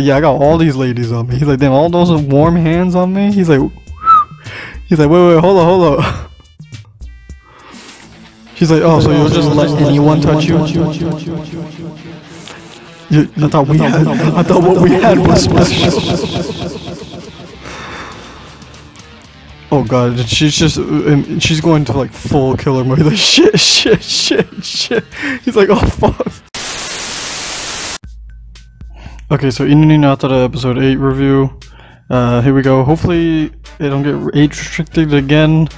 yeah, I got all these ladies on me. He's like, damn, all those warm hands on me. He's like, wait, hold on. She's like, oh, so you'll just let anyone touch you? I thought what we had was special. Oh god, she's going to like full killer mode. Like shit. He's like, oh fuck. Okay, so犬になったらepisode 8 review. Here we go. Hopefully they don't get age restricted again.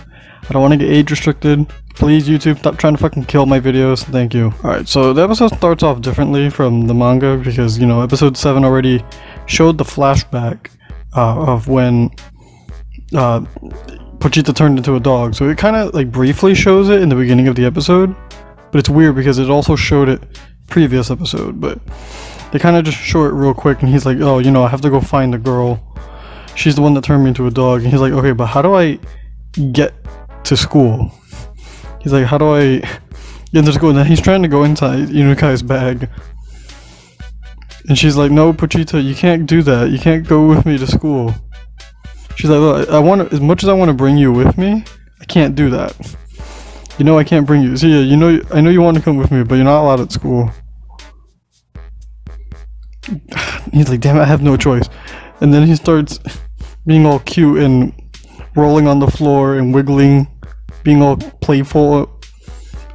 I don't want to get age restricted. Please, YouTube, stop trying to fucking kill my videos. Thank you. Alright, so the episode starts off differently from the manga because, you know, episode 7 already showed the flashback of when Pochita turned into a dog. So it kind of like briefly shows it in the beginning of the episode, but it's weird because it also showed it previous episode, but they kind of just show it real quick and he's like, oh, you know, I have to go find the girl. She's the one that turned me into a dog. And he's like, okay, but how do I get to school? He's like, how do I get into school? And then he's trying to go inside Inukai's bag. And she's like, no, Pochita, you can't do that. You can't go with me to school. She's like, look, as much as I want to bring you with me, I can't do that. You know I can't bring you. So yeah, you know, I know you want to come with me, but you're not allowed at school. He's like, damn it, I have no choice. And then he starts being all cute and rolling on the floor and wiggling, being all playful.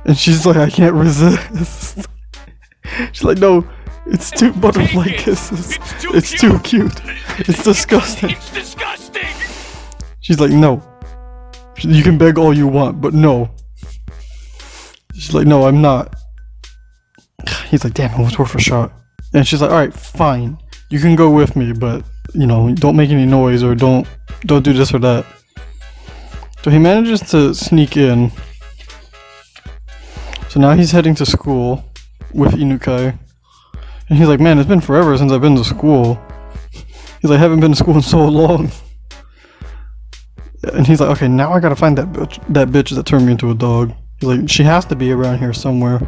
And she's like, I can't resist. She's like, no, it's too butterfly kisses. It's too cute. It's disgusting. It's disgusting. She's like, no. You can beg all you want, but no. She's like, no, I'm not. He's like, damn, it was worth a shot. And she's like, alright, fine. You can go with me, but, you know, don't make any noise or don't do this or that. So he manages to sneak in. So now he's heading to school with Inukai. And he's like, man, it's been forever since I've been to school. He's like, I haven't been to school in so long. And he's like, okay, now I gotta find that bitch that turned me into a dog. He's like, she has to be around here somewhere.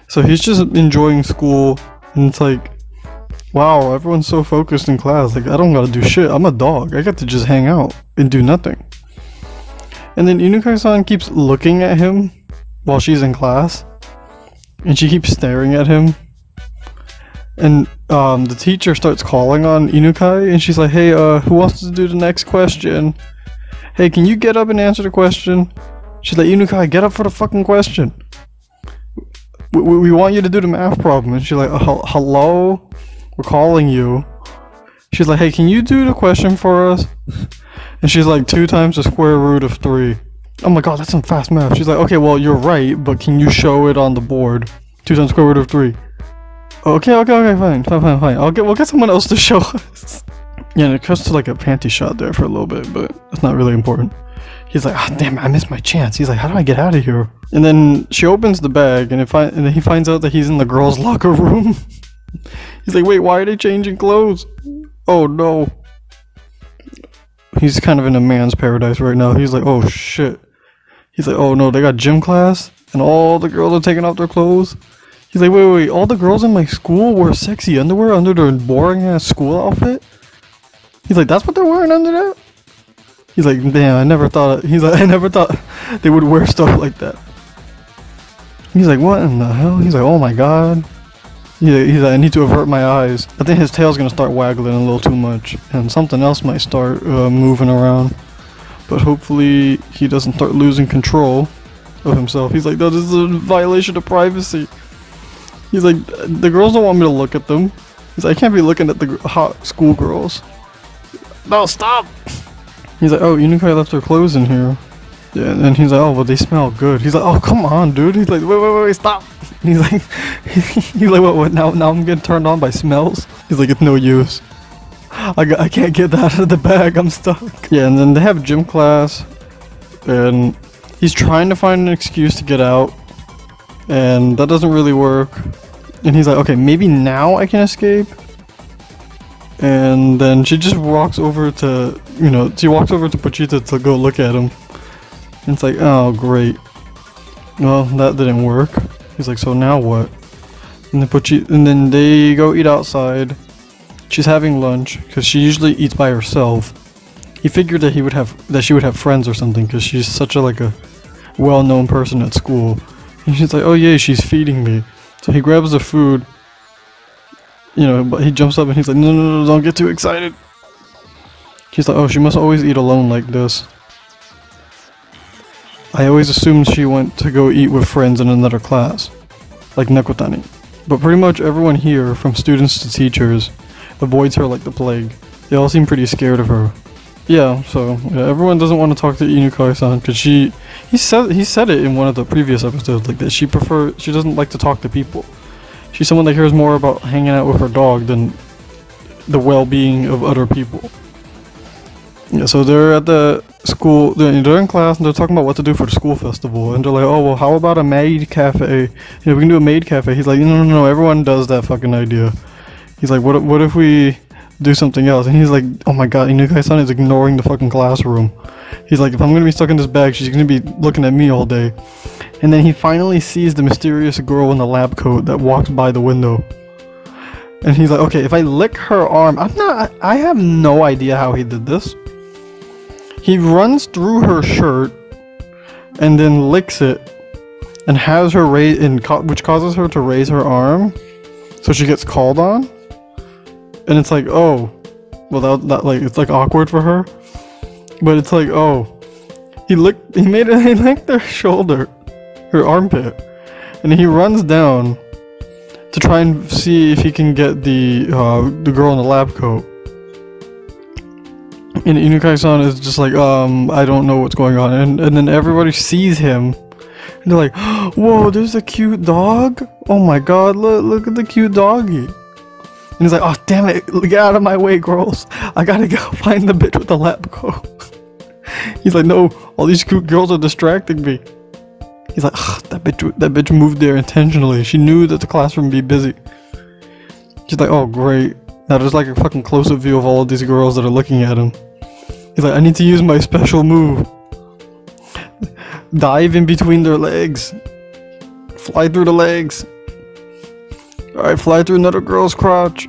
So he's just enjoying school, and it's like, wow, everyone's so focused in class. Like, I don't gotta do shit. I'm a dog. I get to just hang out and do nothing. And then Inukai-san keeps looking at him while she's in class, and she keeps staring at him. And the teacher starts calling on Inukai, and she's like, hey, who wants to do the next question? Hey, can you get up and answer the question? She's like, Inukai, get up for the fucking question. We want you to do the math problem. And she's like, hello? We're calling you. She's like, hey, can you do the question for us? And she's like, 2 times the square root of 3. Oh my god, that's some fast math. She's like, okay, well, you're right, but can you show it on the board? 2 times square root of 3. Okay, fine. We'll get someone else to show us. Yeah, and it cuts to like a panty shot there for a little bit, but that's not really important. He's like, oh, damn, I missed my chance. He's like, how do I get out of here? And then she opens the bag, and then he finds out that he's in the girls' locker room. He's like, wait, why are they changing clothes? Oh no. He's kind of in a man's paradise right now. He's like, oh shit. He's like, oh no, they got gym class, and all the girls are taking off their clothes. He's like, wait, all the girls in my school wear sexy underwear under their boring ass school outfit? He's like, that's what they're wearing under that? He's like, damn, I never thought they would wear stuff like that. He's like, what in the hell? He's like, oh my god. He's like, I need to avert my eyes. I think his tail's gonna start waggling a little too much, and something else might start moving around. But hopefully he doesn't start losing control of himself. He's like, no, this is a violation of privacy. He's like, the girls don't want me to look at them. He's like, I can't be looking at the hot schoolgirls. No, stop! He's like, oh, Inukai left her clothes in here. Yeah, and he's like, oh, well, they smell good. He's like, oh, come on, dude. He's like, wait, stop. And he's like, what, now I'm getting turned on by smells? He's like, it's no use. I can't get that out of the bag, I'm stuck. Yeah, and then they have gym class, and he's trying to find an excuse to get out, and that doesn't really work. And he's like, okay, maybe now I can escape. And then she just walks over to, Pochita to go look at him. And it's like, oh, great. Well, that didn't work. He's like, so now what? And then they go eat outside. She's having lunch because she usually eats by herself. He figured that she would have friends or something because she's such a well-known person at school. And she's like, oh yay, she's feeding me. So he grabs the food, you know, but he jumps up and he's like, no, don't get too excited. She's like, oh, she must always eat alone like this. I always assumed she went to go eat with friends in another class, like Nekotani. But pretty much everyone here, from students to teachers, avoids her like the plague. They all seem pretty scared of her. Yeah, so yeah, everyone doesn't want to talk to Inukai-san because he said it in one of the previous episodes, like that she doesn't like to talk to people. She's someone that cares more about hanging out with her dog than the well-being of other people. Yeah, so they're at the school, they're in class, and they're talking about what to do for the school festival, and they're like, oh well, how about a maid cafe? You know, we can do a maid cafe. He's like, no, everyone does that fucking idea. He's like, what if we do something else? And he's like, oh my god, Inukai-san is ignoring the fucking classroom. He's like, if I'm gonna be stuck in this bag, she's gonna be looking at me all day. And then he finally sees the mysterious girl in the lab coat that walks by the window. And he's like, okay, if I lick her arm, I have no idea how he did this. He runs through her shirt and then licks it and has her raise, which causes her to raise her arm, so she gets called on. And it's like, oh, well that like it's like awkward for her, but it's like, oh, he licked their shoulder, her armpit, and he runs down to try and see if he can get the girl in the lab coat. And Inukai-san is just like, I don't know what's going on, and then everybody sees him, and they're like, whoa, there's a cute dog. Oh my god, look at the cute doggy. And he's like, oh damn it, get out of my way, girls. I gotta go find the bitch with the lab coat. He's like, no, all these cute girls are distracting me. He's like, that bitch moved there intentionally. She knew that the classroom would be busy. She's like, oh great. Now there's like a fucking close-up view of all of these girls that are looking at him. He's like, I need to use my special move. Dive in between their legs. Fly through the legs. Alright, fly through another girl's crotch.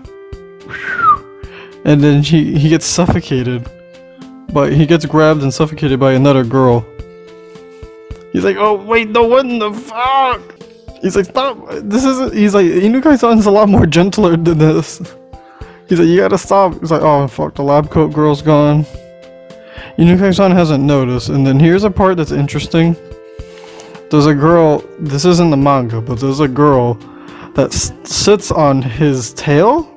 And then he gets suffocated. But he gets grabbed and suffocated by another girl. He's like, oh wait, no, what in the fuck? He's like, stop, he's like, Inukai-san's a lot more gentler than this. He's like, you gotta stop. He's like, oh fuck, the lab coat girl's gone. Inukai-san hasn't noticed, and then here's a part that's interesting. There's a girl, this isn't the manga, but there's a girl that sits on his tail,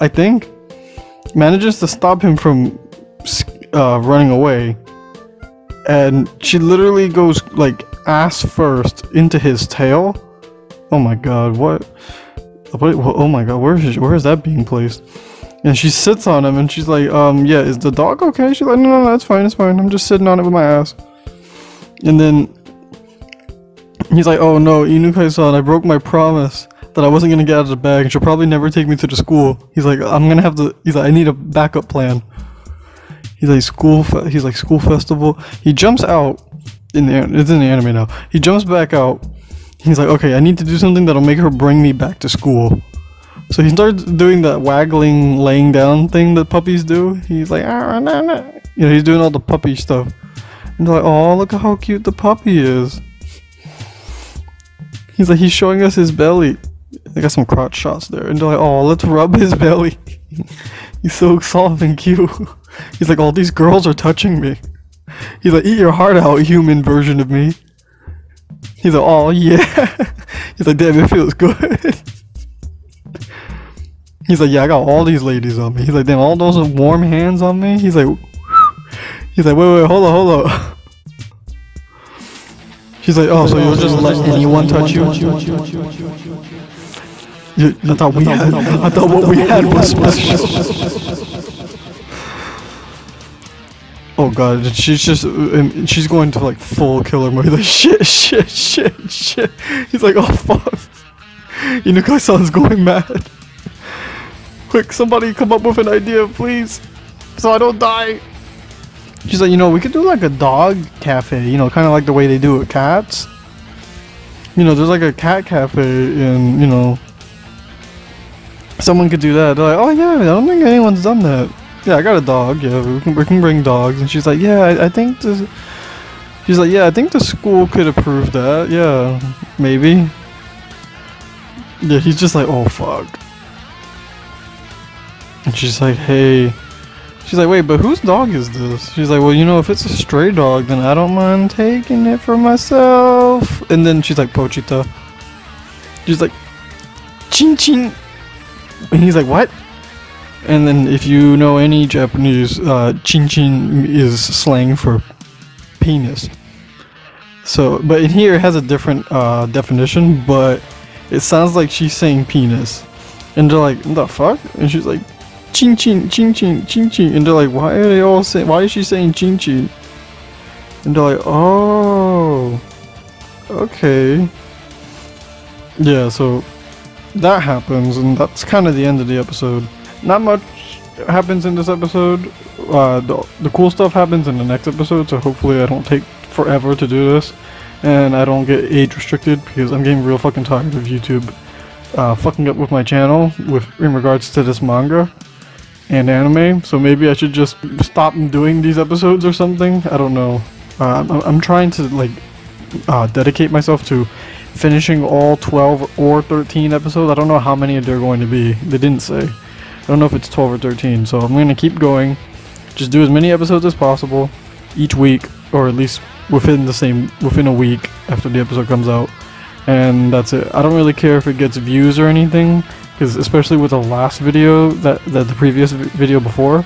I think, manages to stop him from running away, and she literally goes like ass first into his tail. Oh my god, what oh my god, where is that being placed? And she sits on him and she's like, yeah, is the dog okay? She's like, no, that's fine, it's fine, I'm just sitting on it with my ass. And then he's like, oh no, Inukai-san, I broke my promise that I wasn't gonna get out of the bag, and she'll probably never take me to the school. He's like, he's like, I need a backup plan. He's like, school festival. He jumps out, it's in the anime now. He jumps back out. He's like, okay, I need to do something that'll make her bring me back to school. So he starts doing that waggling, laying down thing that puppies do. He's like, ah, nah, nah. You know, he's doing all the puppy stuff. And they're like, oh, look at how cute the puppy is. He's like, he's showing us his belly. I got some crotch shots there. And they're like, oh, let's rub his belly. He's so soft and cute. He's like, all these girls are touching me. He's like, eat your heart out, human version of me. He's like, oh yeah. He's like, damn, it feels good. He's like, yeah, I got all these ladies on me. He's like, damn, all those warm hands on me. He's like, wait, hold on. She's like, oh, so you'll just let anyone touch you? I thought what we had was special. Oh god, she's going to like full killer mode. Like shit. He's like, oh fuck. Inukai-san's going mad. Quick, somebody come up with an idea, please, so I don't die. She's like, you know, we could do like a dog cafe, you know, kind of like the way they do with cats. You know, there's like a cat cafe in, you know, someone could do that. They're like, oh yeah, I don't think anyone's done that. Yeah, I got a dog. Yeah, we can bring dogs. And she's like, yeah, I think this. She's like, yeah, I think the school could approve that. Yeah, maybe. Yeah, he's just like, oh fuck. And she's like, hey. She's like, wait, but whose dog is this? She's like, well, you know, if it's a stray dog, then I don't mind taking it for myself. And then she's like, Pochita. She's like, Chin Chin. And he's like, what? And then if you know any Japanese, Chin Chin is slang for penis. So, but in here it has a different definition, but it sounds like she's saying penis. And they're like, what the fuck? And she's like, Chin Chin, Chin Chin, Chin Chin. And they're like, why are they all saying, why is she saying Chin Chin? And they're like, oh, okay. Yeah, so that happens, and that's kind of the end of the episode. Not much happens in this episode. The cool stuff happens in the next episode, so hopefully I don't take forever to do this, and I don't get age restricted, because I'm getting real fucking tired of YouTube fucking up with my channel in regards to this manga and anime. So maybe I should just stop doing these episodes or something. I don't know. I'm trying to like dedicate myself to finishing all 12 or 13 episodes. I don't know how many there are going to be. They didn't say. I don't know if it's 12 or 13. So I'm going to keep going. Just do as many episodes as possible each week, or at least within a week after the episode comes out. And that's it. I don't really care if it gets views or anything, because especially with the last video, that the previous video before,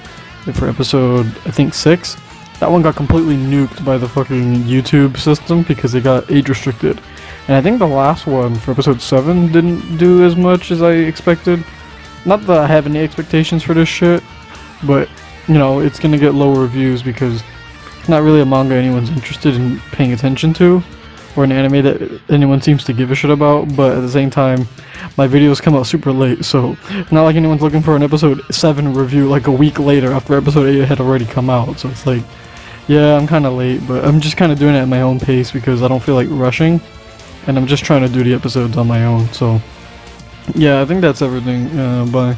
for episode I think 6, that one got completely nuked by the fucking YouTube system because it got age restricted. And I think the last one for episode 7 didn't do as much as I expected. Not that I have any expectations for this shit, but you know, it's gonna get lower views because it's not really a manga anyone's interested in paying attention to, or an anime that anyone seems to give a shit about. But at the same time, my videos come out super late, so it's not like anyone's looking for an episode 7 review like a week later after episode 8 had already come out. So it's like, yeah, I'm kind of late, but I'm just kind of doing it at my own pace because I don't feel like rushing, and I'm just trying to do the episodes on my own. So yeah, I think that's everything. Bye.